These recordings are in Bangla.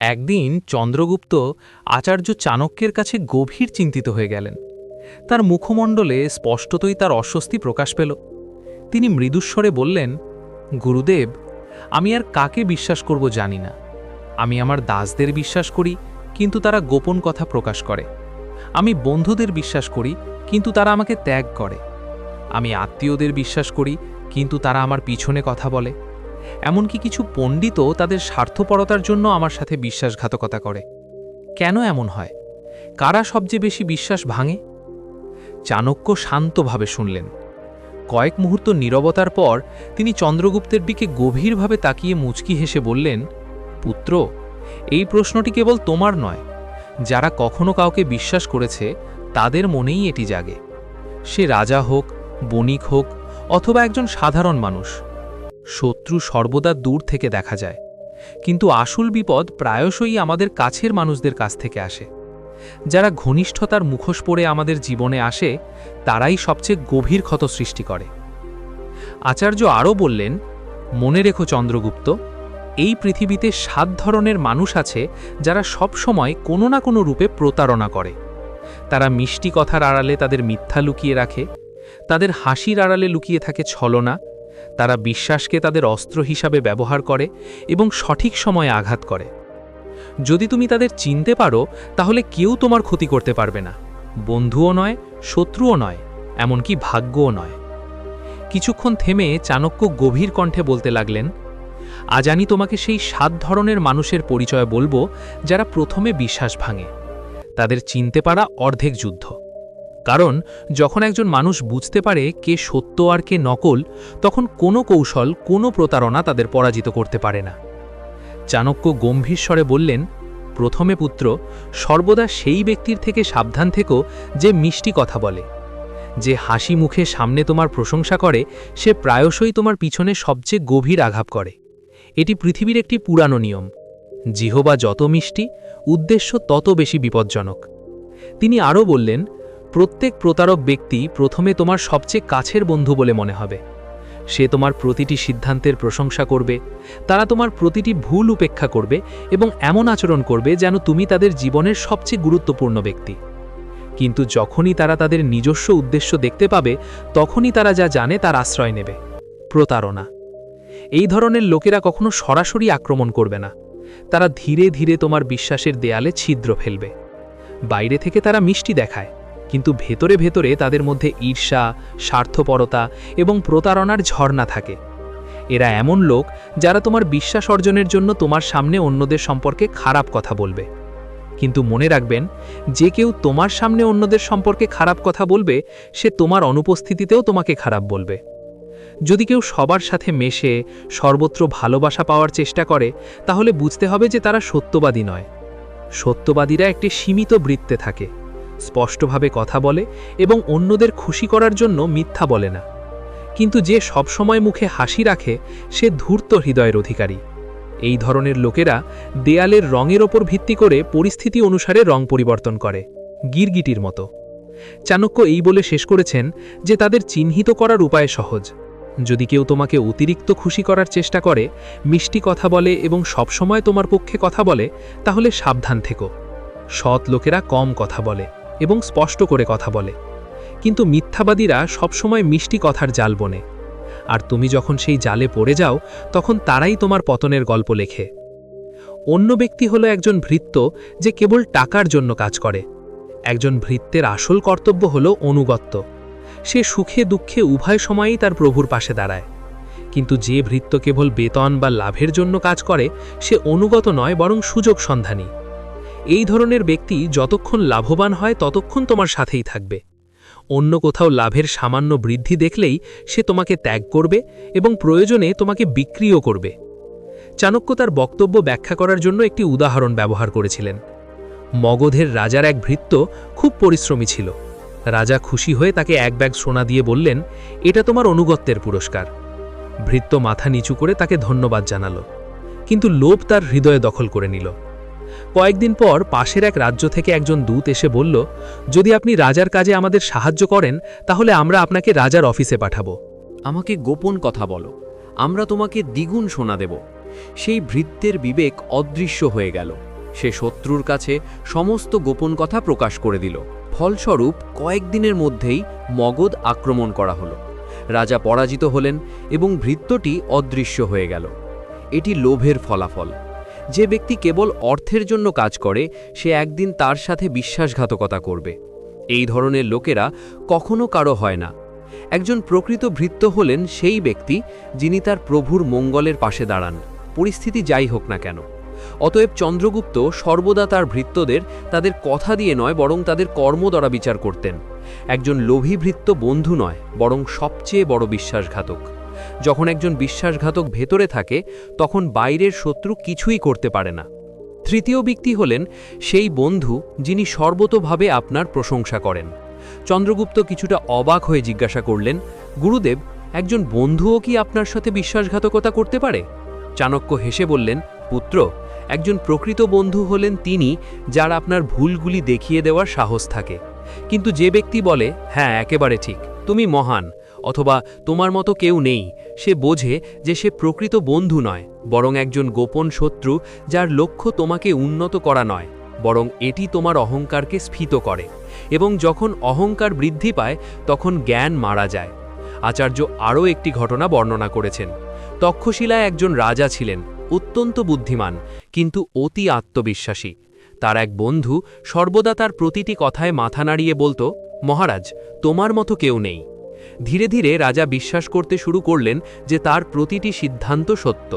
একদিন চন্দ্রগুপ্ত আচার্য চাণক্যের কাছে গভীর চিন্তিত হয়ে গেলেন। তার মুখমণ্ডলে স্পষ্টতই তার অস্বস্তি প্রকাশ পেল। তিনি মৃদুস্বরে বললেন, গুরুদেব, আমি আর কাকে বিশ্বাস করব জানি না। আমি আমার দাসদের বিশ্বাস করি, কিন্তু তারা গোপন কথা প্রকাশ করে। আমি বন্ধুদের বিশ্বাস করি, কিন্তু তারা আমাকে ত্যাগ করে। আমি আত্মীয়দের বিশ্বাস করি, কিন্তু তারা আমার পিছনে কথা বলে। এমনকি কিছু পণ্ডিতও তাদের স্বার্থপরতার জন্য আমার সাথে বিশ্বাসঘাতকতা করে। কেন এমন হয়? কারা সবচেয়ে বেশি বিশ্বাস ভাঙে? চাণক্য শান্তভাবে শুনলেন। কয়েক মুহূর্ত নীরবতার পর তিনি চন্দ্রগুপ্তের দিকে গভীরভাবে তাকিয়ে মুচকি হেসে বললেন, পুত্র, এই প্রশ্নটি কেবল তোমার নয়। যারা কখনো কাউকে বিশ্বাস করেছে তাদের মনেই এটি জাগে। সে রাজা হোক, বণিক হোক, অথবা একজন সাধারণ মানুষ। শত্রু সর্বদা দূর থেকে দেখা যায়, কিন্তু আসল বিপদ প্রায়শই আমাদের কাছের মানুষদের কাছ থেকে আসে। যারা ঘনিষ্ঠতার মুখোশ পরে আমাদের জীবনে আসে, তারাই সবচেয়ে গভীর ক্ষত সৃষ্টি করে। আচার্য আরও বললেন, মনে রেখো চন্দ্রগুপ্ত, এই পৃথিবীতে ৭ ধরনের মানুষ আছে যারা সব সময় কোনো না কোনো রূপে প্রতারণা করে। তারা মিষ্টি কথার আড়ালে তাদের মিথ্যা লুকিয়ে রাখে, তাদের হাসির আড়ালে লুকিয়ে থাকে ছলনা, তারা বিশ্বাসকে তাদের অস্ত্র হিসাবে ব্যবহার করে এবং সঠিক সময়ে আঘাত করে। যদি তুমি তাদের চিনতে পারো, তাহলে কেউ তোমার ক্ষতি করতে পারবে না। বন্ধুও নয়, শত্রুও নয়, এমনকি ভাগ্যও নয়। কিছুক্ষণ থেমে চাণক্য গভীর কণ্ঠে বলতে লাগলেন, আজ আমি তোমাকে সেই ৭ ধরনের মানুষের পরিচয় বলবো যারা প্রথমে বিশ্বাস ভাঙে। তাদের চিনতে পারা অর্ধেক যুদ্ধ। কারণ যখন একজন মানুষ বুঝতে পারে কে সত্য আর কে নকল, তখন কোনো কৌশল, কোনো প্রতারণা তাদের পরাজিত করতে পারে না। চাণক্য গম্ভীর স্বরে বললেন, প্রথমে পুত্র, সর্বদা সেই ব্যক্তির থেকে সাবধান থেকো যে মিষ্টি কথা বলে। যে হাসি মুখে সামনে তোমার প্রশংসা করে, সে প্রায়শই তোমার পিছনে সবচেয়ে গভীর আঘাত করে। এটি পৃথিবীর একটি পুরানো নিয়ম। জিহ্বা যত মিষ্টি, উদ্দেশ্য তত বেশি বিপজ্জনক। তিনি আরও বললেন, প্রত্যেক প্রতারক ব্যক্তি প্রথমে তোমার সবচেয়ে কাছের বন্ধু বলে মনে হবে। সে তোমার প্রতিটি সিদ্ধান্তের প্রশংসা করবে, তারা তোমার প্রতিটি ভুল উপেক্ষা করবে এবং এমন আচরণ করবে যেন তুমি তাদের জীবনের সবচেয়ে গুরুত্বপূর্ণ ব্যক্তি। কিন্তু যখনই তারা তাদের নিজস্ব উদ্দেশ্য দেখতে পাবে, তখনই তারা যা জানে তার আশ্রয় নেবে, প্রতারণা। এই ধরনের লোকেরা কখনো সরাসরি আক্রমণ করবে না। তারা ধীরে ধীরে তোমার বিশ্বাসের দেয়ালে ছিদ্র ফেলবে। বাইরে থেকে তারা মিষ্টি দেখায়, কিন্তু ভেতরে ভেতরে তাদের মধ্যে ঈর্ষা, স্বার্থপরতা এবং প্রতারণার ঝর্ণা থাকে। এরা এমন লোক যারা তোমার বিশ্বাস অর্জনের জন্য তোমার সামনে অন্যদের সম্পর্কে খারাপ কথা বলবে। কিন্তু মনে রাখবেন, যে কেউ তোমার সামনে অন্যদের সম্পর্কে খারাপ কথা বলবে, সে তোমার অনুপস্থিতিতেও তোমাকে খারাপ বলবে। যদি কেউ সবার সাথে মেশে সর্বত্র ভালোবাসা পাওয়ার চেষ্টা করে, তাহলে বুঝতে হবে যে তারা সত্যবাদী নয়। সত্যবাদীরা একটি সীমিত বৃত্তে থাকে, স্পষ্টভাবে কথা বলে এবং অন্যদের খুশি করার জন্য মিথ্যা বলে না। কিন্তু যে সবসময় মুখে হাসি রাখে, সে ধূর্ত হৃদয়ের অধিকারী। এই ধরনের লোকেরা দেয়ালের রঙের ওপর ভিত্তি করে পরিস্থিতি অনুসারে রং পরিবর্তন করে, গিরগিটির মতো। চাণক্য এই বলে শেষ করেছেন যে তাদের চিহ্নিত করার উপায় সহজ। যদি কেউ তোমাকে অতিরিক্ত খুশি করার চেষ্টা করে, মিষ্টি কথা বলে এবং সবসময় তোমার পক্ষে কথা বলে, তাহলে সাবধান থেকো। সৎ লোকেরা কম কথা বলে এবং স্পষ্ট করে কথা বলে, কিন্তু মিথ্যাবাদীরা সবসময় মিষ্টি কথার জাল বোনে। আর তুমি যখন সেই জালে পড়ে যাও, তখন তারাই তোমার পতনের গল্প লেখে। অন্য ব্যক্তি হলো একজন ভৃত্য যে কেবল টাকার জন্য কাজ করে। একজন ভৃত্যের আসল কর্তব্য হলো অনুগত্য। সে সুখে দুঃখে উভয় সময়েই তার প্রভুর পাশে দাঁড়ায়। কিন্তু যে ভৃত্য কেবল বেতন বা লাভের জন্য কাজ করে, সে অনুগত নয়, বরং সুযোগ সন্ধানী। এই ধরনের ব্যক্তি যতক্ষণ লাভবান হয় ততক্ষণ তোমার সাথেই থাকবে। অন্য কোথাও লাভের সামান্য বৃদ্ধি দেখলেই সে তোমাকে ত্যাগ করবে এবং প্রয়োজনে তোমাকে বিক্রিও করবে। চাণক্য তার বক্তব্য ব্যাখ্যা করার জন্য একটি উদাহরণ ব্যবহার করেছিলেন। মগধের রাজার এক ভৃত্য খুব পরিশ্রমী ছিল। রাজা খুশি হয়ে তাকে এক ব্যাগ সোনা দিয়ে বললেন, এটা তোমার অনুগত্যের পুরস্কার। ভৃত্য মাথা নিচু করে তাকে ধন্যবাদ জানালো, কিন্তু লোভ তার হৃদয়ে দখল করে নিল। কয়েকদিন পর পাশের এক রাজ্য থেকে একজন দূত এসে বলল, যদি আপনি রাজার কাজে আমাদের সাহায্য করেন, তাহলে আমরা আপনাকে রাজার অফিসে পাঠাবো। আমাকে গোপন কথা বলো, আমরা তোমাকে দ্বিগুণ সোনা দেব। সেই ভৃত্যের বিবেক অদৃশ্য হয়ে গেল। সে শত্রুর কাছে সমস্ত গোপন কথা প্রকাশ করে দিল। ফলস্বরূপ কয়েকদিনের মধ্যেই মগধ আক্রমণ করা হলো। রাজা পরাজিত হলেন এবং ভৃত্যটি অদৃশ্য হয়ে গেল। এটি লোভের ফলাফল। যে ব্যক্তি কেবল অর্থের জন্য কাজ করে, সে একদিন তার সাথে বিশ্বাসঘাতকতা করবে। এই ধরনের লোকেরা কখনো কারো হয় না। একজন প্রকৃত ভৃত্য হলেন সেই ব্যক্তি যিনি তার প্রভুর মঙ্গলের পাশে দাঁড়ান, পরিস্থিতি যাই হোক না কেন। অতএব চন্দ্রগুপ্ত সর্বদা তার ভৃত্যদের তাদের কথা দিয়ে নয়, বরং তাদের কর্ম দ্বারা বিচার করতেন। একজন লোভী ভৃত্য বন্ধু নয়, বরং সবচেয়ে বড় বিশ্বাসঘাতক। যখন একজন বিশ্বাসঘাতক ভেতরে থাকে, তখন বাইরের শত্রু কিছুই করতে পারে না। তৃতীয় ব্যক্তি হলেন সেই বন্ধু যিনি সর্বতোভাবে আপনার প্রশংসা করেন। চন্দ্রগুপ্ত কিছুটা অবাক হয়ে জিজ্ঞাসা করলেন, গুরুদেব, একজন বন্ধুও কি আপনার সাথে বিশ্বাসঘাতকতা করতে পারে? চাণক্য হেসে বললেন, পুত্র, একজন প্রকৃত বন্ধু হলেন তিনি যার আপনার ভুলগুলি দেখিয়ে দেওয়ার সাহস থাকে। কিন্তু যে ব্যক্তি বলে, হ্যাঁ একেবারে ঠিক, তুমি মহান, অথবা তোমার মতো কেউ নেই, সে বোঝে যে সে প্রকৃত বন্ধু নয়, বরং একজন গোপন শত্রু যার লক্ষ্য তোমাকে উন্নত করা নয়, বরং এটি তোমার অহংকারকে স্ফীত করে। এবং যখন অহংকার বৃদ্ধি পায়, তখন জ্ঞান মারা যায়। আচার্য আরও একটি ঘটনা বর্ণনা করেছেন। তক্ষশিলায় একজন রাজা ছিলেন, অত্যন্ত বুদ্ধিমান কিন্তু অতি আত্মবিশ্বাসী। তার এক বন্ধু সর্বদা তার প্রতিটি কথায় মাথা নাড়িয়ে বলতো, মহারাজ, তোমার মতো কেউ নেই। ধীরে ধীরে রাজা বিশ্বাস করতে শুরু করলেন যে তার প্রতিটি সিদ্ধান্ত সত্য,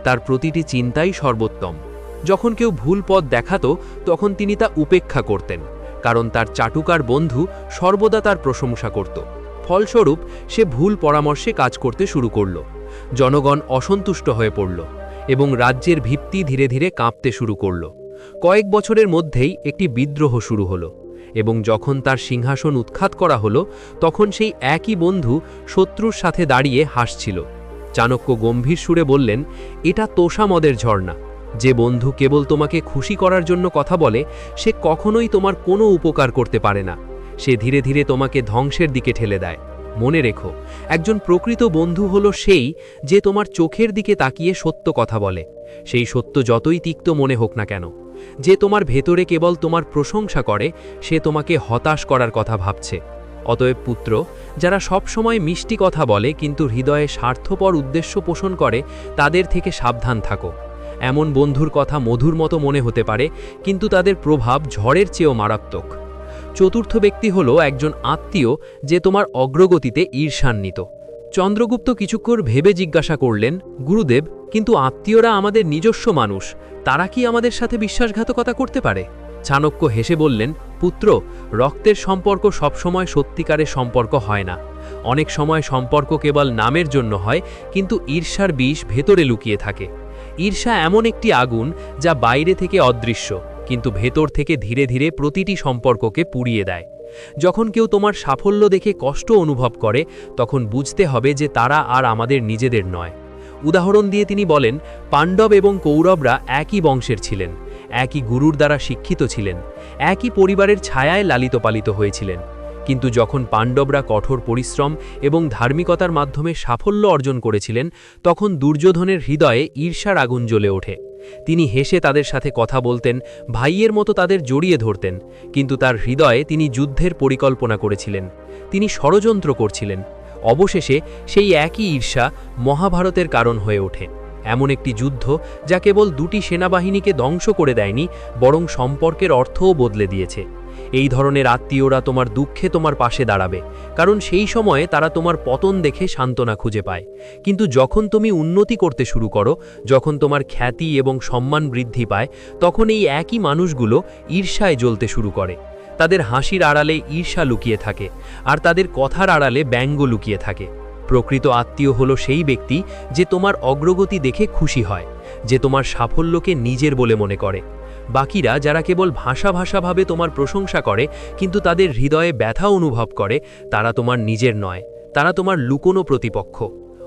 তার প্রতিটি চিন্তাই সর্বোত্তম। যখন কেউ ভুল পথ দেখাতো, তখন তিনি তা উপেক্ষা করতেন, কারণ তার চাটুকার বন্ধু সর্বদা তার প্রশংসা করত। ফলস্বরূপ সে ভুল পরামর্শে কাজ করতে শুরু করল। জনগণ অসন্তুষ্ট হয়ে পড়ল এবং রাজ্যের ভিত্তি ধীরে ধীরে কাঁপতে শুরু করল। কয়েক বছরের মধ্যেই একটি বিদ্রোহ শুরু হলো, এবং যখন তার সিংহাসন উৎখাত করা হলো, তখন সেই একই বন্ধু শত্রুর সাথে দাঁড়িয়ে হাসছিল। চাণক্য গম্ভীর সুরে বললেন, এটা তোষামদের ঝর্ণা। যে বন্ধু কেবল তোমাকে খুশি করার জন্য কথা বলে, সে কখনোই তোমার কোনো উপকার করতে পারে না। সে ধীরে ধীরে তোমাকে ধ্বংসের দিকে ঠেলে দেয়। মনে রেখো, একজন প্রকৃত বন্ধু হলো সেই যে তোমার চোখের দিকে তাকিয়ে সত্য কথা বলে, সেই সত্য যতই তিক্ত মনে হোক না কেন। যে তোমার ভেতরে কেবল তোমার প্রশংসা করে, সে তোমাকে হতাশ করার কথা ভাবছে। অতএব পুত্র, যারা সব সময় মিষ্টি কথা বলে কিন্তু হৃদয়ে স্বার্থপর উদ্দেশ্য পোষণ করে, তাদের থেকে সাবধান থাকো। এমন বন্ধুর কথা মধুর মতো মনে হতে পারে, কিন্তু তাদের প্রভাব ঝড়ের চেয়েও মারাত্মক। চতুর্থ ব্যক্তি হলো একজন আত্মীয় যে তোমার অগ্রগতিতে ঈর্ষান্বিত। চন্দ্রগুপ্ত কিছুক্ষণ ভেবে জিজ্ঞাসা করলেন, গুরুদেব, কিন্তু আত্মীয়রা আমাদের নিজস্ব মানুষ, তারা কি আমাদের সাথে বিশ্বাসঘাতকতা করতে পারে? চাণক্য হেসে বললেন, পুত্র, রক্তের সম্পর্ক সবসময় সত্যিকারের সম্পর্ক হয় না। অনেক সময় সম্পর্ক কেবল নামের জন্য হয়, কিন্তু ঈর্ষার বিষ ভেতরে লুকিয়ে থাকে। ঈর্ষা এমন একটি আগুন যা বাইরে থেকে অদৃশ্য, কিন্তু ভেতর থেকে ধীরে ধীরে প্রতিটি সম্পর্ককে পুড়িয়ে দেয়। যখন কেউ তোমার সাফল্য দেখে কষ্ট অনুভব করে, তখন বুঝতে হবে যে তারা আর আমাদের নিজেদের নয়। উদাহরণ দিয়ে তিনি বলেন, পাণ্ডব এবং কৌরবরা একই বংশের ছিলেন, একই গুরুর দ্বারা শিক্ষিত ছিলেন, একই পরিবারের ছায়ায় লালিত পালিত হয়েছিলেন। কিন্তু যখন পাণ্ডবরা কঠোর পরিশ্রম এবং ধার্মিকতার মাধ্যমে সাফল্য অর্জন করেছিলেন, তখন দুর্যোধনের হৃদয়ে ঈর্ষার আগুন জ্বলে ওঠে। তিনি হেসে তাদের সাথে কথা বলতেন, ভাইয়ের মতো তাদের জড়িয়ে ধরতেন, কিন্তু তার হৃদয়ে তিনি যুদ্ধের পরিকল্পনা করেছিলেন, তিনি ষড়যন্ত্র করছিলেন। অবশেষে সেই একই ঈর্ষা মহাভারতের কারণ হয়ে ওঠে, এমন একটি যুদ্ধ যা কেবল দুটি সেনাবাহিনীকে ধ্বংস করে দেয়নি, বরং সম্পর্কের অর্থও বদলে দিয়েছে। এই ধরনের আত্মীয়রা তোমার দুঃখে তোমার পাশে দাঁড়াবে, কারণ সেই সময়ে তারা তোমার পতন দেখে সান্ত্বনা খুঁজে পায়। কিন্তু যখন তুমি উন্নতি করতে শুরু করো, যখন তোমার খ্যাতি এবং সম্মান বৃদ্ধি পায়, তখন এই একই মানুষগুলো ঈর্ষায় জ্বলতে শুরু করে। তাদের হাসির আড়ালে ঈর্ষা লুকিয়ে থাকে, আর তাদের কথার আড়ালে ব্যঙ্গ লুকিয়ে থাকে। প্রকৃত আত্মীয় হলো সেই ব্যক্তি যে তোমার অগ্রগতি দেখে খুশি হয়, যে তোমার সাফল্যকে নিজের বলে মনে করে। বাকিরা যারা কেবল ভাষাভাবে তোমার প্রশংসা করে, কিন্তু তাদের হৃদয়ে ব্যথা অনুভব করে, তারা তোমার নিজের নয়, তারা তোমার লুকোনো প্রতিপক্ষ।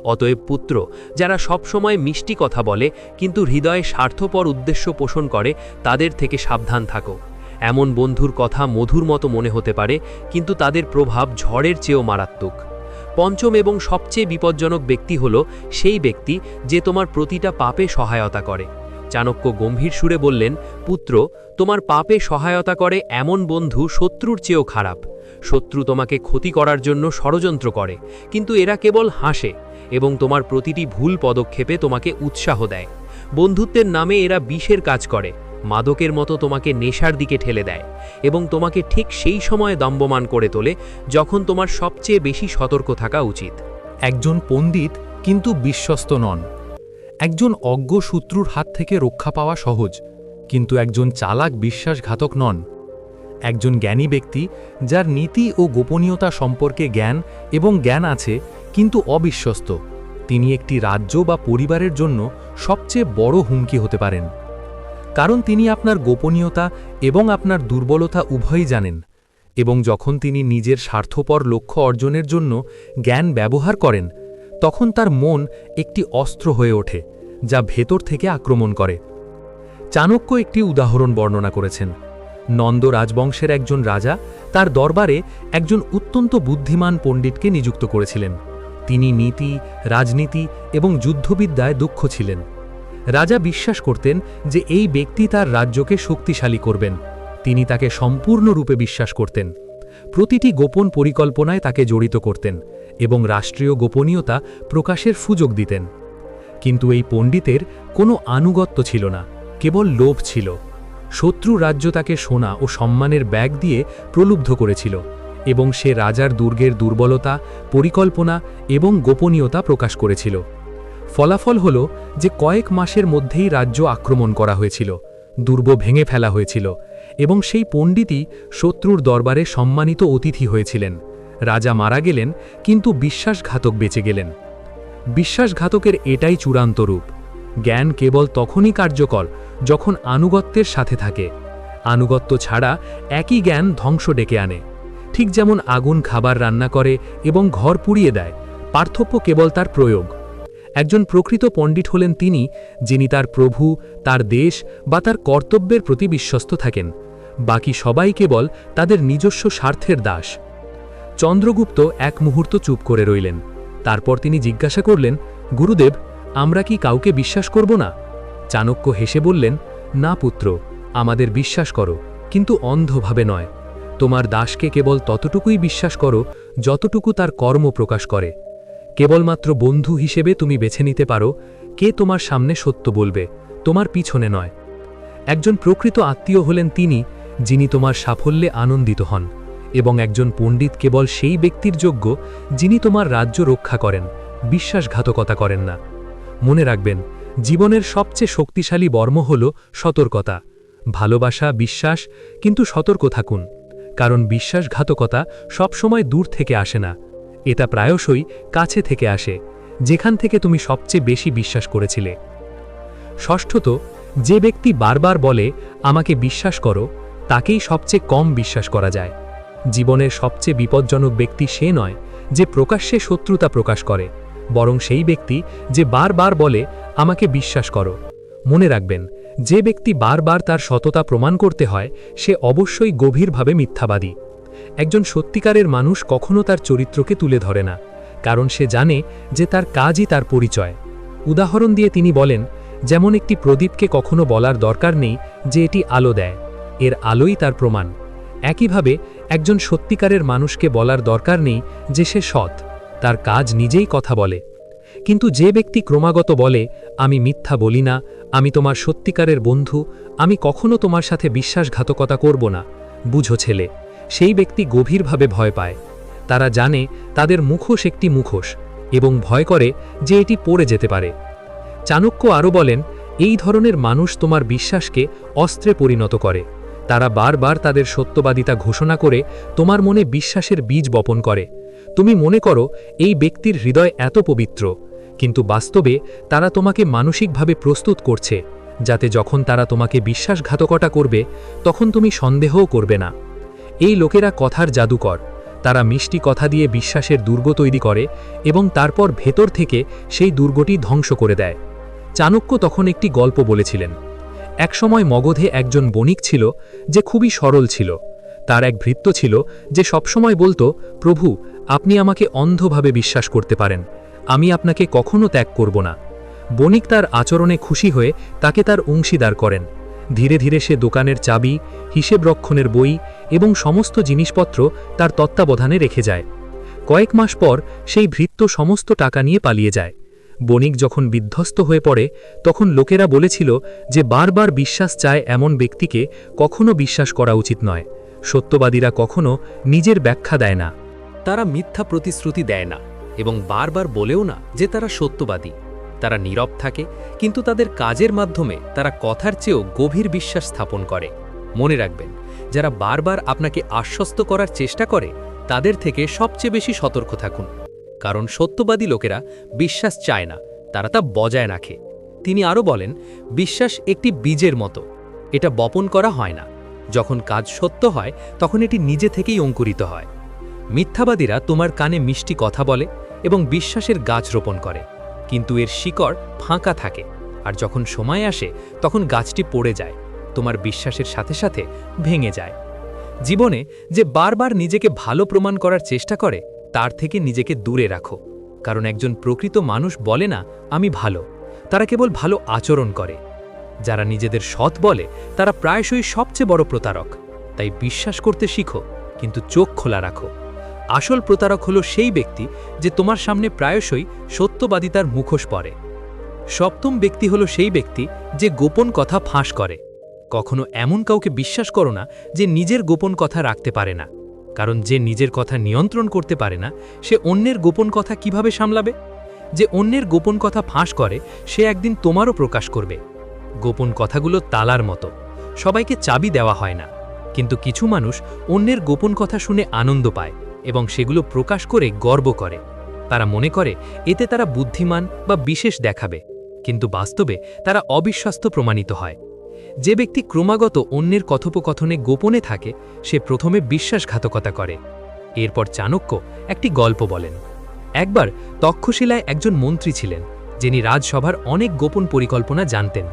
অতএব পুত্র, যারা সবসময় মিষ্টি কথা বলে কিন্তু হৃদয়ে স্বার্থপর উদ্দেশ্য পোষণ করে, তাদের থেকে সাবধান থাকো। এমন বন্ধুর কথা মধুর মতো মনে হতে পারে, কিন্তু তাদের প্রভাব ঝড়ের চেয়েও মারাত্মক। পঞ্চম এবং সবচেয়ে বিপজ্জনক ব্যক্তি হল সেই ব্যক্তি যে তোমার প্রতিটা পাপে সহায়তা করে। চাণক্য গম্ভীর সুরে বললেন, পুত্র, তোমার পাপে সহায়তা করে এমন বন্ধু শত্রুর চেয়েও খারাপ। শত্রু তোমাকে ক্ষতি করার জন্য ষড়যন্ত্র করে, কিন্তু এরা কেবল হাসে এবং তোমার প্রতিটি ভুল পদক্ষেপে তোমাকে উৎসাহ দেয়। বন্ধুত্বের নামে এরা বিষের কাজ করে, মাদকের মতো তোমাকে নেশার দিকে ঠেলে দেয় এবং তোমাকে ঠিক সেই সময়ে দম্বমান করে তোলে যখন তোমার সবচেয়ে বেশি সতর্ক থাকা উচিত। একজন পণ্ডিত কিন্তু বিশ্বস্ত নন। একজন অজ্ঞ শত্রুর হাত থেকে রক্ষা পাওয়া সহজ, কিন্তু একজন চালাক বিশ্বাসঘাতক নন। একজন জ্ঞানী ব্যক্তি, যার নীতি ও গোপনীয়তা সম্পর্কে জ্ঞান আছে কিন্তু অবিশ্বস্ত, তিনি একটি রাজ্য বা পরিবারের জন্য সবচেয়ে বড় হুমকি হতে পারেন। কারণ তিনি আপনার গোপনীয়তা এবং আপনার দুর্বলতা উভয়ই জানেন, এবং যখন তিনি নিজের স্বার্থপর লক্ষ্য অর্জনের জন্য জ্ঞান ব্যবহার করেন, তখন তার মন একটি অস্ত্র হয়ে ওঠে যা ভেতর থেকে আক্রমণ করে। চাণক্য একটি উদাহরণ বর্ণনা করেছেন। নন্দ রাজবংশের একজন রাজা তার দরবারে একজন অত্যন্ত বুদ্ধিমান পণ্ডিতকে নিযুক্ত করেছিলেন। তিনি নীতি, রাজনীতি এবং যুদ্ধবিদ্যায় দক্ষ ছিলেন। রাজা বিশ্বাস করতেন যে এই ব্যক্তি তার রাজ্যকে শক্তিশালী করবেন। তিনি তাকে সম্পূর্ণরূপে বিশ্বাস করতেন, প্রতিটি গোপন পরিকল্পনায় তাকে জড়িত করতেন এবং রাষ্ট্রীয় গোপনীয়তা প্রকাশের সুযোগ দিতেন। কিন্তু এই পণ্ডিতের কোনো আনুগত্য ছিল না, কেবল লোভ ছিল। শত্রু রাজ্য তাকে সোনা ও সম্মানের ব্যাগ দিয়ে প্রলুব্ধ করেছিল এবং সে রাজার দুর্গের দুর্বলতা, পরিকল্পনা এবং গোপনীয়তা প্রকাশ করেছিল। ফলাফল হল যে কয়েক মাসের মধ্যেই রাজ্য আক্রমণ করা হয়েছিল, দুর্গ ভেঙে ফেলা হয়েছিল এবং সেই পণ্ডিতই শত্রুর দরবারে সম্মানিত অতিথি হয়েছিলেন। রাজা মারা গেলেন, কিন্তু বিশ্বাসঘাতক বেঁচে গেলেন। বিশ্বাসঘাতকের এটাই চূড়ান্ত রূপ। জ্ঞান কেবল তখনই কার্যকর যখন আনুগত্যের সাথে থাকে। আনুগত্য ছাড়া একই জ্ঞান ধ্বংস ডেকে আনে। ঠিক যেমন আগুন খাবার রান্না করে এবং ঘর পুড়িয়ে দেয়, পার্থক্য কেবল তার প্রয়োগ। একজন প্রকৃত পণ্ডিত হলেন তিনি, যিনি তার প্রভু, তার দেশ বা তার কর্তব্যের প্রতি বিশ্বস্ত থাকেন। বাকি সবাই কেবল তাদের নিজস্ব স্বার্থের দাস। চন্দ্রগুপ্ত এক মুহূর্ত চুপ করে রইলেন। তারপর তিনি জিজ্ঞাসা করলেন, গুরুদেব, আমরা কি কাউকে বিশ্বাস করব না? চাণক্য হেসে বললেন, না পুত্র, আমাদের বিশ্বাস করো, কিন্তু অন্ধভাবে নয়। তোমার দাসকে কেবল ততটুকুই বিশ্বাস করো যতটুকু তার কর্ম প্রকাশ করে। কেবলমাত্র বন্ধু হিসেবে তুমি বেছে নিতে পারো কে তোমার সামনে সত্য বলবে, তোমার পিছনে নয়। একজন প্রকৃত আত্মীয় হলেন তিনি, যিনি তোমার সাফল্যে আনন্দিত হন, এবং একজন পণ্ডিত কেবল সেই ব্যক্তির যোগ্য যিনি তোমার রাজ্য রক্ষা করেন, বিশ্বাসঘাতকতা করেন না। মনে রাখবেন, জীবনের সবচেয়ে শক্তিশালী বর্ম হল সতর্কতা। ভালোবাসা, বিশ্বাস, কিন্তু সতর্ক থাকুন, কারণ বিশ্বাসঘাতকতা সবসময় দূর থেকে আসে না, এটা প্রায়শই কাছে থেকে আসে, যেখান থেকে তুমি সবচেয়ে বেশি বিশ্বাস করেছিলে। ষষ্ঠত, যে ব্যক্তি বারবার বলে আমাকে বিশ্বাস করো, তাকেই সবচেয়ে কম বিশ্বাস করা যায়। জীবনের সবচেয়ে বিপজ্জনক ব্যক্তি সে নয় যে প্রকাশ্যে শত্রুতা প্রকাশ করে, বরং সেই ব্যক্তি যে বারবার বলে আমাকে বিশ্বাস করো। মনে রাখবেন, যে ব্যক্তি বারবার তার সততা প্রমাণ করতে হয়, সে অবশ্যই গভীরভাবে মিথ্যাবাদী। একজন সত্যিকারের মানুষ কখনো তার চরিত্রকে তুলে ধরে না, কারণ সে জানে যে তার কাজই তার পরিচয়। উদাহরণ দিয়ে তিনি বলেন, যেমন একটি প্রদীপকে কখনো বলার দরকার নেই যে এটি আলো দেয়, এর আলোই তার প্রমাণ। একইভাবে একজন সত্যিকারের মানুষকে বলার দরকার নেই যে সে সৎ, তার কাজ নিজেই কথা বলে। কিন্তু যে ব্যক্তি ক্রমাগত বলে আমি মিথ্যা বলি না, আমি তোমার সত্যিকারের বন্ধু, আমি কখনো তোমার সাথে বিশ্বাসঘাতকতা করব না, বুঝো ছেলে, সেই ব্যক্তি গভীরভাবে ভয় পায়। তারা জানে তাদের মুখোশ একটি মুখোশ এবং ভয় করে যে এটি পড়ে যেতে পারে। চাণক্য আরও বলেন, এই ধরনের মানুষ তোমার বিশ্বাসকে অস্ত্রে পরিণত করে। তারা বারবার তাদের সত্যবাদিতা ঘোষণা করে তোমার মনে বিশ্বাসের বীজ বপন করে। তুমি মনে করো এই ব্যক্তির হৃদয় এত পবিত্র, কিন্তু বাস্তবে তারা তোমাকে মানসিকভাবে প্রস্তুত করছে, যাতে যখন তারা তোমাকে বিশ্বাসঘাতকতা করবে তখন তুমি সন্দেহও করবে না। এই লোকেরা কথার জাদুকর। তারা মিষ্টি কথা দিয়ে বিশ্বাসের দুর্গ তৈরি করে এবং তারপর ভেতর থেকে সেই দুর্গটি ধ্বংস করে দেয়। চাণক্য তখন একটি গল্প বলেছিলেন। একসময় মগধে একজন বণিক ছিল যে খুবই সরল ছিল। তার এক ভৃত্য ছিল যে সবসময় বলতো, প্রভু, আপনি আমাকে অন্ধভাবে বিশ্বাস করতে পারেন, আমি আপনাকে কখনো ত্যাগ করব না। বণিক তার আচরণে খুশি হয়ে তাকে তার অংশীদার করেন। ধীরে ধীরে সে দোকানের চাবি, হিসেব রক্ষণের বই এবং সমস্ত জিনিসপত্র তার তত্ত্বাবধানে রেখে যায়। কয়েক মাস পর সেই ভৃত্য সমস্ত টাকা নিয়ে পালিয়ে যায়। বণিক যখন বিধ্বস্ত হয়ে পড়ে তখন লোকেরা বলেছিল যে বারবার বিশ্বাস চায় এমন ব্যক্তিকে কখনো বিশ্বাস করা উচিত নয়। সত্যবাদীরা কখনো নিজের ব্যাখ্যা দেয় না। তারা মিথ্যা প্রতিশ্রুতি দেয় না এবং বারবার বলেও না যে তারা সত্যবাদী। তারা নীরব থাকে, কিন্তু তাদের কাজের মাধ্যমে তারা কথার চেয়েও গভীর বিশ্বাস স্থাপন করে। মনে রাখবেন, যারা বারবার আপনাকে আশ্বস্ত করার চেষ্টা করে তাদের থেকে সবচেয়ে বেশি সতর্ক থাকুন, কারণ সত্যবাদী লোকেরা বিশ্বাস চায় না, তারা তা বজায় রাখে। তিনি আরও বলেন, বিশ্বাস একটি বীজের মতো, এটা বপন করা হয় না। যখন কাজ সত্য হয় তখন এটি নিজে থেকেই অঙ্কুরিত হয়। মিথ্যাবাদীরা তোমার কানে মিষ্টি কথা বলে এবং বিশ্বাসের গাছ রোপণ করে, কিন্তু এর শিকড় ফাঁকা থাকে, আর যখন সময় আসে তখন গাছটি পড়ে যায়, তোমার বিশ্বাসের সাথে সাথে ভেঙে যায়। জীবনে যে বারবার নিজেকে ভালো প্রমাণ করার চেষ্টা করে তার থেকে নিজেকে দূরে রাখো, কারণ একজন প্রকৃত মানুষ বলে না আমি ভালো, তারা কেবল ভালো আচরণ করে। যারা নিজেদের সৎ বলে তারা প্রায়শই সবচেয়ে বড় প্রতারক। তাই বিশ্বাস করতে শিখো, কিন্তু চোখ খোলা রাখো। আসল প্রতারক হলো সেই ব্যক্তি যে তোমার সামনে প্রায়শই সত্যবাদিতার মুখোশ পরে। সপ্তম ব্যক্তি হলো সেই ব্যক্তি যে গোপন কথা ফাঁস করে। কখনো এমন কাউকে বিশ্বাস করো না যে নিজের গোপন কথা রাখতে পারে না, কারণ যে নিজের কথা নিয়ন্ত্রণ করতে পারে না সে অন্যের গোপন কথা কিভাবে সামলাবে? যে অন্যের গোপন কথা ফাঁস করে সে একদিন তোমারও প্রকাশ করবে। গোপন কথাগুলো তালার মতো, সবাইকে চাবি দেওয়া হয় না, কিন্তু কিছু মানুষ অন্যের গোপন কথা শুনে আনন্দ পায় এবং সেগুলো প্রকাশ করে গর্ব করে। তারা মনে করে এতে তারা বুদ্ধিমান বা বিশেষ দেখাবে, কিন্তু বাস্তবে তারা অবিশ্বস্ত প্রমাণিত হয়। যে ব্যক্তি ক্রমাগত অন্যের কথোপকথনে গোপনে থাকে সে প্রথমে বিশ্বাসঘাতকতা করে। এরপর চাণক্য একটি গল্প বলেন। একবার তক্ষশিলায় একজন মন্ত্রী ছিলেন যিনি রাজসভার অনেক গোপন পরিকল্পনা জানতেন।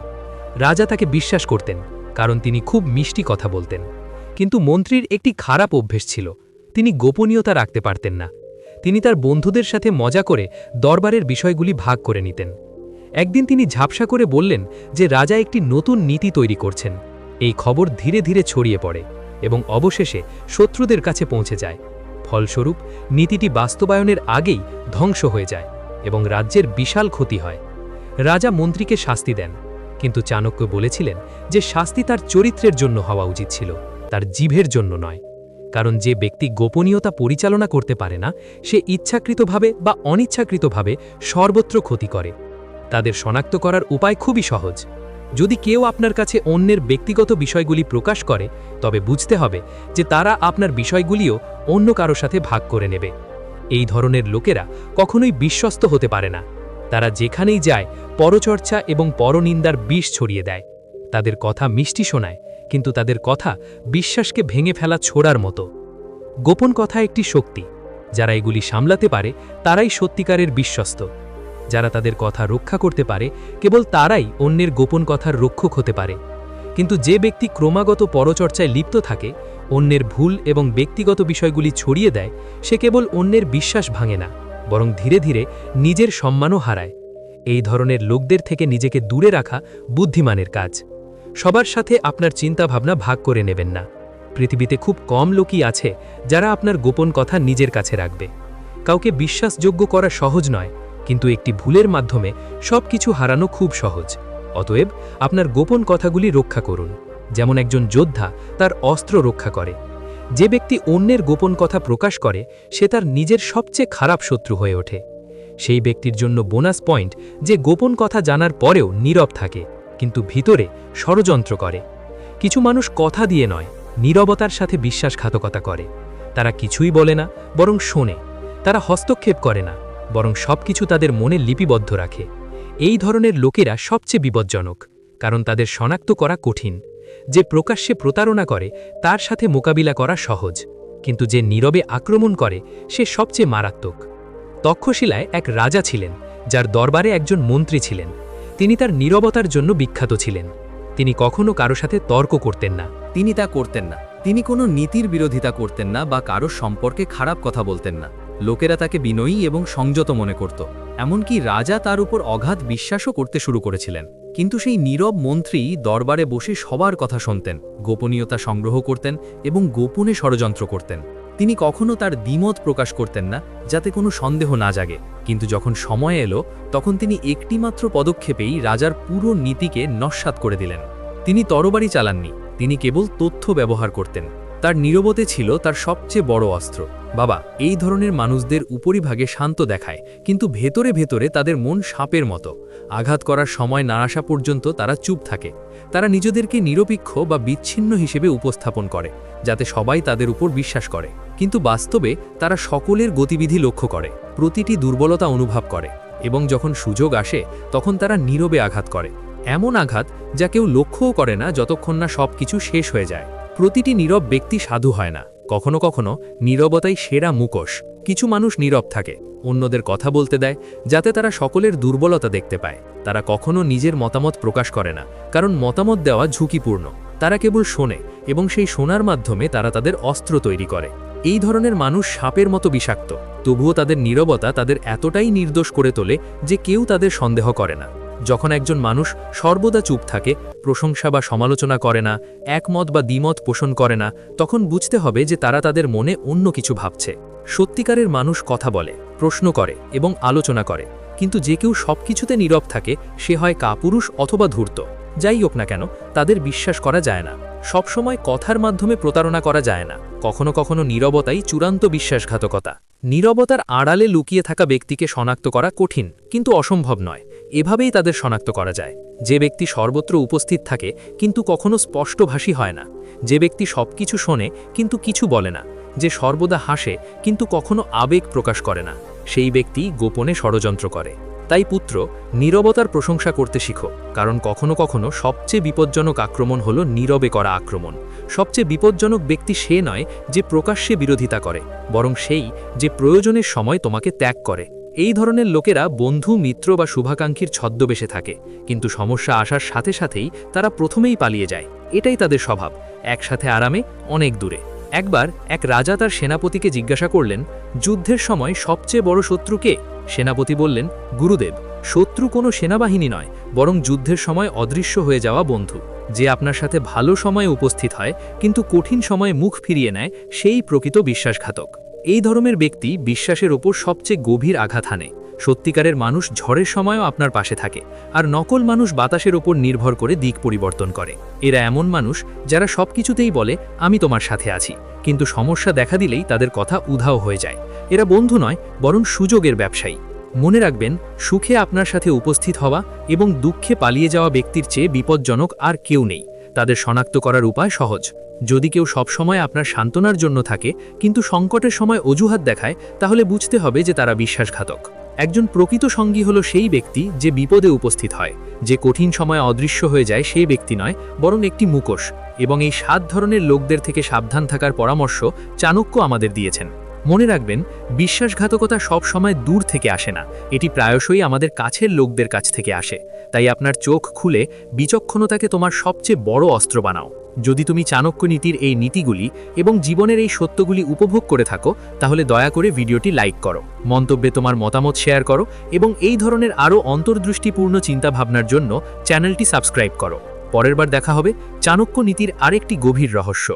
রাজা তাকে বিশ্বাস করতেন কারণ তিনি খুব মিষ্টি কথা বলতেন, কিন্তু মন্ত্রীর একটি খারাপ অভ্যেস ছিল, তিনি গোপনীয়তা রাখতে পারতেন না। তিনি তার বন্ধুদের সাথে মজা করে দরবারের বিষয়গুলি ভাগ করে নিতেন। একদিন তিনি ঝাপসা করে বললেন যে রাজা একটি নতুন নীতি তৈরি করছেন। এই খবর ধীরে ধীরে ছড়িয়ে পড়ে এবং অবশেষে শত্রুদের কাছে পৌঁছে যায়। ফলস্বরূপ নীতিটি বাস্তবায়নের আগেই ধ্বংস হয়ে যায় এবং রাজ্যের বিশাল ক্ষতি হয়। রাজা মন্ত্রীকে শাস্তি দেন, কিন্তু চাণক্য বলেছিলেন যে শাস্তি তার চরিত্রের জন্য হওয়া উচিত ছিল, তার জিভের জন্য নয়। কারণ যে ব্যক্তি গোপনীয়তা পরিচালনা করতে পারে না সে ইচ্ছাকৃতভাবে বা অনিচ্ছাকৃতভাবে সর্বত্র ক্ষতি করে। তাদের শনাক্ত করার উপায় খুবই সহজ। যদি কেউ আপনার কাছে অন্যের ব্যক্তিগত বিষয়গুলি প্রকাশ করে তবে বুঝতে হবে যে তারা আপনার বিষয়গুলিও অন্য কারো সাথে ভাগ করে নেবে। এই ধরনের লোকেরা কখনোই বিশ্বস্ত হতে পারে না। তারা যেখানেই যায় পরচর্চা এবং পরনিন্দার বিষ ছড়িয়ে দেয়। তাদের কথা মিষ্টি শোনায়, কিন্তু তাদের কথা বিশ্বাসকে ভেঙে ফেলা ছোড়ার মতো। গোপন কথা একটি শক্তি, যারা এগুলি সামলাতে পারে তারাই সত্যিকারের বিশ্বস্ত। যারা তাদের কথা রক্ষা করতে পারে কেবল তারাই অন্যের গোপন কথার রক্ষক হতে পারে। কিন্তু যে ব্যক্তি ক্রমাগত পরচর্চায় লিপ্ত থাকে, অন্যের ভুল এবং ব্যক্তিগত বিষয়গুলি ছড়িয়ে দেয়, সে কেবল অন্যের বিশ্বাস ভাঙে না, বরং ধীরে ধীরে নিজের সম্মানও হারায়। এই ধরনের লোকদের থেকে নিজেকে দূরে রাখা বুদ্ধিমানের কাজ। সবার সাথে আপনার চিন্তাভাবনা ভাগ করে নেবেন না। পৃথিবীতে খুব কম লোকই আছে যারা আপনার গোপন কথা নিজের কাছে রাখবে। কাউকে বিশ্বাসযোগ্য করা সহজ নয়, কিন্তু একটি ভুলের মাধ্যমে সবকিছু হারানো খুব সহজ। অতএব আপনার গোপন কথাগুলি রক্ষা করুন, যেমন একজন যোদ্ধা তার অস্ত্র রক্ষা করে। যে ব্যক্তি অন্যের গোপন কথা প্রকাশ করে সে তার নিজের সবচেয়ে খারাপ শত্রু হয়ে ওঠে। সেই ব্যক্তির জন্য বোনাস পয়েন্ট যে গোপন কথা জানার পরেও নীরব থাকে, কিন্তু ভিতরে ষড়যন্ত্র করে। কিছু মানুষ কথা দিয়ে নয়, নীরবতার সাথে বিশ্বাসঘাতকতা করে। তারা কিছুই বলে না, বরং শোনে। তারা হস্তক্ষেপ করে না, বরং সবকিছু তাদের মনে লিপিবদ্ধ রাখে। এই ধরনের লোকেরা সবচেয়ে বিপজ্জনক, কারণ তাদের শনাক্ত করা কঠিন। যে প্রকাশ্যে প্রতারণা করে তার সাথে মোকাবিলা করা সহজ, কিন্তু যে নীরবে আক্রমণ করে সে সবচেয়ে মারাত্মক। তক্ষশিলায় এক রাজা ছিলেন যার দরবারে একজন মন্ত্রী ছিলেন। তিনি তার নীরবতার জন্য বিখ্যাত ছিলেন। তিনি কখনো কারো সাথে তর্ক করতেন না। তিনি তা করতেন না। তিনি কোনো নীতির বিরোধিতা করতেন না বা কারো সম্পর্কে খারাপ কথা বলতেন না। লোকেরা তাকে বিনয়ী এবং সংযত মনে করত। এমনকি রাজা তার উপর অগাধ বিশ্বাসও করতে শুরু করেছিলেন। কিন্তু সেই নীরব মন্ত্রী দরবারে বসে সবার কথা শুনতেন, গোপনীয়তা সংগ্রহ করতেন এবং গোপনে ষড়যন্ত্র করতেন। তিনি কখনো তার দ্বিমত প্রকাশ করতেন না, যাতে কোনো সন্দেহ না জাগে। কিন্তু যখন সময় এলো, তখন তিনি একটিমাত্র পদক্ষেপেই রাজার পুরো নীতিকে নস্যাৎ করে দিলেন। তিনি তরবারি চালাননি, তিনি কেবল তথ্য ব্যবহার করতেন। তার নীরবতা ছিল তার সবচেয়ে বড় অস্ত্র। বাবা, এই ধরনের মানুষদের উপরিভাগে শান্ত দেখায়, কিন্তু ভেতরে ভেতরে তাদের মন সাপের মতো। আঘাত করার সময় না আসা পর্যন্ত তারা চুপ থাকে। তারা নিজেদেরকে নিরপেক্ষ বা বিচ্ছিন্ন হিসেবে উপস্থাপন করে, যাতে সবাই তাদের উপর বিশ্বাস করে। কিন্তু বাস্তবে তারা সকলের গতিবিধি লক্ষ্য করে, প্রতিটি দুর্বলতা অনুভব করে, এবং যখন সুযোগ আসে তখন তারা নীরবে আঘাত করে। এমন আঘাত যা কেউ লক্ষ্যও করে না যতক্ষণ না সবকিছু শেষ হয়ে যায়। প্রতিটি নীরব ব্যক্তি সাধু হয় না। কখনো কখনো নীরবতাই সেরা মুখোশ। কিছু মানুষ নীরব থাকে, অন্যদের কথা বলতে দেয়, যাতে তারা সকলের দুর্বলতা দেখতে পায়। তারা কখনো নিজের মতামত প্রকাশ করে না, কারণ মতামত দেওয়া ঝুঁকিপূর্ণ। তারা কেবল শোনে, এবং সেই শোনার মাধ্যমে তারা তাদের অস্ত্র তৈরি করে। এই ধরনের মানুষ সাপের মতো বিষাক্ত, তবুও তাদের নীরবতা তাদের এতটাই নির্দোষ করে তোলে যে কেউ তাদের সন্দেহ করে না। যখন একজন মানুষ সর্বদা চুপ থাকে, প্রশংসা বা সমালোচনা করে না, একমত বা দ্বিমত পোষণ করে না, তখন বুঝতে হবে যে তারা তাদের মনে অন্য কিছু ভাবছে। সত্যিকারের মানুষ কথা বলে, প্রশ্ন করে এবং আলোচনা করে, কিন্তু যে কেউ সবকিছুতে নীরব থাকে সে হয় কাপুরুষ অথবা ধূর্ত। যাই হোক না কেন, তাদের বিশ্বাস করা যায় না। সবসময় কথার মাধ্যমে প্রতারণা করা যায় না। কখনো কখনো নীরবতাই চূড়ান্ত বিশ্বাসঘাতকতা। নীরবতার আড়ালে লুকিয়ে থাকা ব্যক্তিকে শনাক্ত করা কঠিন, কিন্তু অসম্ভব নয়। এভাবেই তাদের শনাক্ত করা যায়। যে ব্যক্তি সর্বত্র উপস্থিত থাকে কিন্তু কখনো স্পষ্টভাষী হয় না, যে ব্যক্তি সবকিছু শোনে কিন্তু কিছু বলে না, যে সর্বদা হাসে কিন্তু কখনো আবেগ প্রকাশ করে না, সেই ব্যক্তি গোপনে ষড়যন্ত্র করে। তাই পুত্র, নীরবতার প্রশংসা করতে শিখো, কারণ কখনো কখনো সবচেয়ে বিপজ্জনক আক্রমণ হলো নীরবে করা আক্রমণ। সবচেয়ে বিপজ্জনক ব্যক্তি সে নয় যে প্রকাশ্যে বিরোধিতা করে, বরং সেই যে প্রয়োজনের সময় তোমাকে ত্যাগ করে। এই ধরনের লোকেরা বন্ধু, মিত্র বা শুভাকাঙ্ক্ষীর ছদ্মবেশে থাকে, কিন্তু সমস্যা আসার সাথে সাথেই তারা প্রথমেই পালিয়ে যায়। এটাই তাদের স্বভাব, একসাথে আরামে অনেক দূরে। একবার এক রাজা তার সেনাপতিকে জিজ্ঞাসা করলেন, যুদ্ধের সময় সবচেয়ে বড় শত্রু কে? সেনাপতি বললেন, গুরুদেব, শত্রু কোনো সেনাবাহিনী নয়, বরং যুদ্ধের সময় অদৃশ্য হয়ে যাওয়া বন্ধু। যে আপনার সাথে ভালো সময়ে উপস্থিত হয় কিন্তু কঠিন সময়ে মুখ ফিরিয়ে নেয়, সেই প্রকৃত বিশ্বাসঘাতক। এই ধরনের ব্যক্তি বিশ্বাসের ওপর সবচেয়ে গভীর আঘাত হানে। সত্যিকারের মানুষ ঝড়ের সময়ও আপনার পাশে থাকে, আর নকল মানুষ বাতাসের ওপর নির্ভর করে দিক পরিবর্তন করে। এরা এমন মানুষ যারা সবকিছুতেই বলে আমি তোমার সাথে আছি, কিন্তু সমস্যা দেখা দিলেই তাদের কথা উধাও হয়ে যায়। এরা বন্ধু নয়, বরং সুযোগের ব্যবসায়ী। মনে রাখবেন, সুখে আপনার সাথে উপস্থিত হওয়া এবং দুঃখে পালিয়ে যাওয়া ব্যক্তির চেয়ে বিপজ্জনক আর কেউ নেই। তাদের শনাক্ত করার উপায় সহজ। যদি কেউ সবসময় আপনার সান্ত্বনার জন্য থাকে কিন্তু সংকটের সময় অজুহাত দেখায়, তাহলে বুঝতে হবে যে তারা বিশ্বাসঘাতক। একজন প্রকৃত সঙ্গী হলো সেই ব্যক্তি যে বিপদে উপস্থিত হয়, যে কঠিন সময় অদৃশ্য হয়ে যায় সেই ব্যক্তি নয়, বরং একটি মুখোশ। এবং এই 7 ধরনের লোকদের থেকে সাবধান থাকার পরামর্শ চাণক্য আমাদের দিয়েছেন। মনে রাখবেন, বিশ্বাসঘাতকতা সব সময় দূর থেকে আসে না, এটি প্রায়শই আমাদের কাছের লোকদের কাছ থেকে আসে। তাই আপনার চোখ খুলে বিচক্ষণতাকে তোমার সবচেয়ে বড় অস্ত্র বানাও। যদি তুমি চাণক্য নীতির এই নীতিগুলি এবং জীবনের এই সত্যগুলি উপভোগ করে থাকো, তাহলে দয়া করে ভিডিওটি লাইক করো, মন্তব্যে তোমার মতামত শেয়ার করো এবং এই ধরনের আরও অন্তর্দৃষ্টিপূর্ণ চিন্তাভাবনার জন্য চ্যানেলটি সাবস্ক্রাইব করো। পরের বার দেখা হবে চাণক্য নীতির আরেকটি গভীর রহস্য।